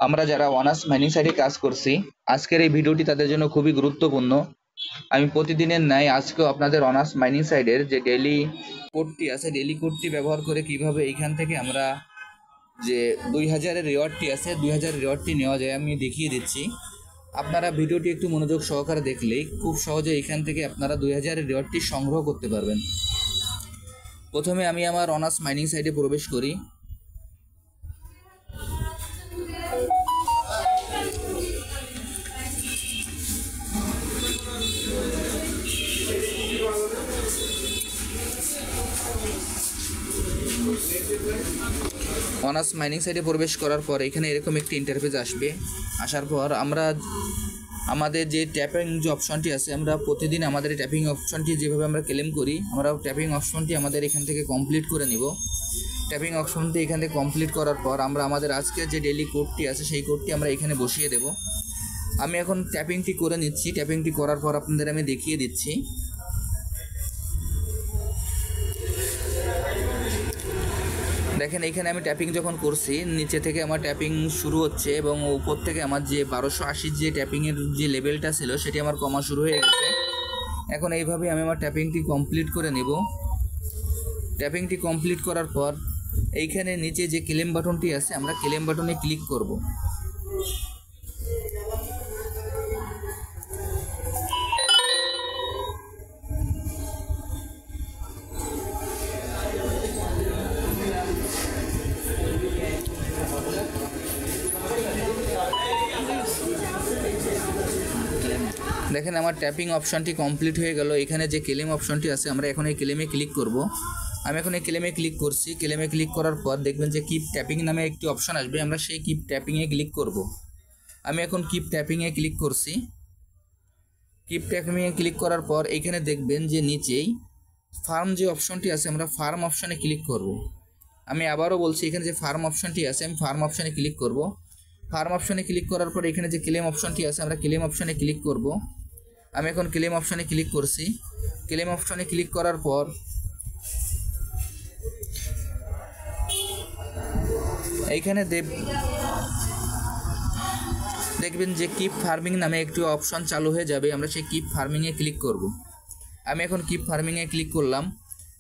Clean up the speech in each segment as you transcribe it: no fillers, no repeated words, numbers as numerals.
আমরা যারা honours mining সাইটে কাজ করছি, আজকের এই ভিডিওটি তাদের জন্য খুবই গুরুত্বপূর্ণ। আমি প্রতিদিনের ন্যায় আজকেও আপনাদের অনার্স মাইনিং সাইটের যে ডেইলি কোডটি আছে, ডেইলি কোডটি ব্যবহার করে কিভাবে এইখান থেকে আমরা যে 2000-এর রিওয়ার্ডটি আছে, 2000 রিওয়ার্ডটি নেওয়া যায় আমি দেখিয়ে দিচ্ছি। আপনারা ভিডিওটি একটু মনোযোগ সহকারে দেখলেই খুব সহজে এইখান থেকে আপনারা 2000-এর রিওয়ার্ডটি সংগ্রহ করতে পারবেন। প্রথমে আমি আমার অনার্স মাইনিং সাইটে প্রবেশ করি। অনার্স মাইনিং সাইটে প্রবেশ করার পর এখানে এরকম একটি ইন্টারফেস আসবে। আসার পর আমরা আমাদের যে ট্যাপিং যে অপশনটি আছে, আমরা প্রতিদিন আমাদের ট্যাপিং অপশনটি যেভাবে আমরা ক্লেম করি, আমরা ট্যাপিং অপশনটি আমাদের এখান থেকে কমপ্লিট করে নিব। ট্যাপিং অপশনটি এখান থেকে কমপ্লিট করার পর আমরা আমাদের আজকের যে ডেইলি কোডটি আছে সেই কোডটি আমরা এখানে বসিয়ে দেব। আমি এখন ট্যাপিংটি করে নিচ্ছি। ট্যাপিংটি করার পর আপনাদের আমি দেখিয়ে দিচ্ছি। দেখেন এখানে আমি ট্যাপিং যখন করছি, নিচে থেকে আমার ট্যাপিং শুরু হচ্ছে এবং উপর থেকে আমার যে 1280 যে ট্যাপিংয়ের যে লেভেলটা ছিল সেটি আমার কমা শুরু হয়ে গেছে। এখন এইভাবে আমি আমার ট্যাপিংটি কমপ্লিট করে নেব। ট্যাপিংটি কমপ্লিট করার পর এইখানে নিচে যে ক্লেম বাটনটি আছে, আমরা ক্লেম বাটনে ক্লিক করব। দেখেন আমার ট্যাপিং অপশনটি কমপ্লিট হয়ে গেল। এখানে যে ক্লেম অপশনটি আছে, আমরা এখন এই ক্লেমে ক্লিক করব। আমি এখন এই ক্লেমে ক্লিক করছি। ক্লেমে ক্লিক করার পর দেখবেন যে কিপ ট্যাপিং নামে একটি অপশন আসবে, আমরা সেই কিপ ট্যাপিংয়ে ক্লিক করব। আমি এখন কিপ ট্যাপিংয়ে ক্লিক করছি। কিপ ট্যাপিংয়ে ক্লিক করার পর এইখানে দেখবেন যে নিচেই ফার্ম যে অপশনটি আছে, আমরা ফার্ম অপশনে ক্লিক করব। আমি আবারও বলছি, এখানে যে ফার্ম অপশনটি আছে আমি ফার্ম অপশনে ক্লিক করব। ফার্ম অপশনে ক্লিক করার পর এখানে যে ক্লেম অপশনটি আছে, আমরা ক্লেম অপশনে ক্লিক করব। আমি এখন ক্লেম অপশনে ক্লিক করছি। ক্লেম অপশনে ক্লিক করার পর এইখানে দেখবেন যে কিপ ফার্মিং নামে একটি অপশন চালু হয়ে যাবে, আমরা সেই কিপ ফার্মিংয়ে ক্লিক করব। আমি এখন কিপ ফার্মিংয়ে ক্লিক করলাম।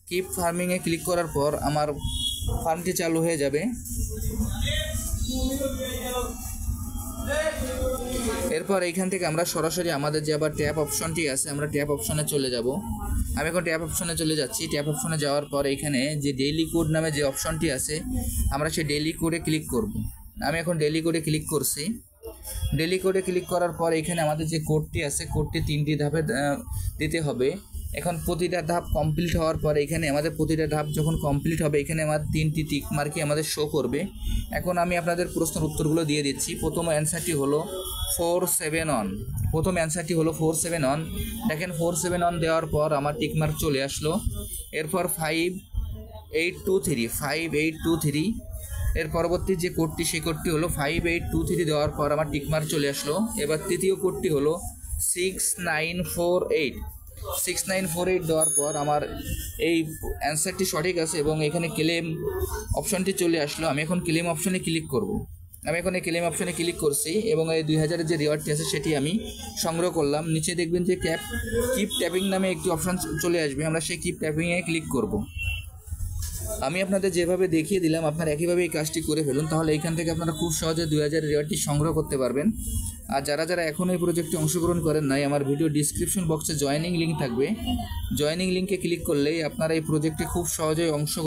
কিপ ফার্মিংয়ে ক্লিক করার পর আমার ফার্মটি চালু হয়ে যাবে। এরপর এইখান থেকে আমরা সরাসরি আমাদের যে আবার ট্যাপ অপশনটি আছে, আমরা ট্যাপ অপশনে চলে যাব। আমি এখন ট্যাপ অপশনে চলে যাচ্ছি। ট্যাপ অপশনে যাওয়ার পর এখানে যে ডেইলি কোড নামে যে অপশনটি আছে, আমরা সেই ডেইলি কোডে ক্লিক করব। আমি এখন ডেইলি কোডে ক্লিক করছি। ডেইলি কোডে ক্লিক করার পর এখানে আমাদের যে কোডটি আছে, কোডটি 3টি ধাপে দিতে হবে। এখন প্রতিটা ধাপ কমপ্লিট হওয়ার পর এখানে আমাদের প্রতিটা ধাপ যখন কমপ্লিট হবে, এখানে আমার 3টি টিক মার্কই আমাদের শো করবে। এখন আমি আপনাদের প্রশ্নের উত্তরগুলো দিয়ে দিচ্ছি। প্রথম অ্যান্সারটি হলো 471। প্রথম অ্যান্সারটি হলো 471। দেখেন 471 দেওয়ার পর আমার টিক মার্ক চলে আসলো। এরপর 5823 এর পরবর্তী যে কোডটি, সেই কোডটি হলো 5823 দেওয়ার পর আমার টিক মার্ক চলে আসলো। এবার তৃতীয় কোডটি হলো 6948 দেওয়ার পর আমার এই অ্যান্সারটি সঠিক আছে এবং এখানে ক্লেম অপশনটি চলে আসলো। আমি এখন ক্লেম অপশনে ক্লিক করব। আমি এখন এই ক্লেম অপশনে ক্লিক করছি এবং এই 2000-এর যে রিওয়ার্ডটি আছে সেটি আমি সংগ্রহ করলাম। নিচে দেখবেন যে কিপ ট্যাপিং নামে একটি অপশন চলে আসবে, আমরা সেই কিপ ট্যাপিংয়ে ক্লিক করব। আমি আপনাদের যেভাবে দেখিয়ে দিলাম, আপনারা একইভাবে এই কাজটি করে ফেলুন, তাহলে এইখান থেকে আপনারা খুব সহজে 2000 রিওয়ার্ডটি সংগ্রহ করতে পারবেন। আর যারা যারা এখনও এই প্রজেক্টে অংশগ্রহণ করেন নাই, আমার ভিডিও ডিসক্রিপশন বক্সে জয়েনিং লিঙ্ক থাকবে। জয়েনিং লিঙ্কে ক্লিক করলেই আপনারা এই প্রজেক্টে খুব সহজেই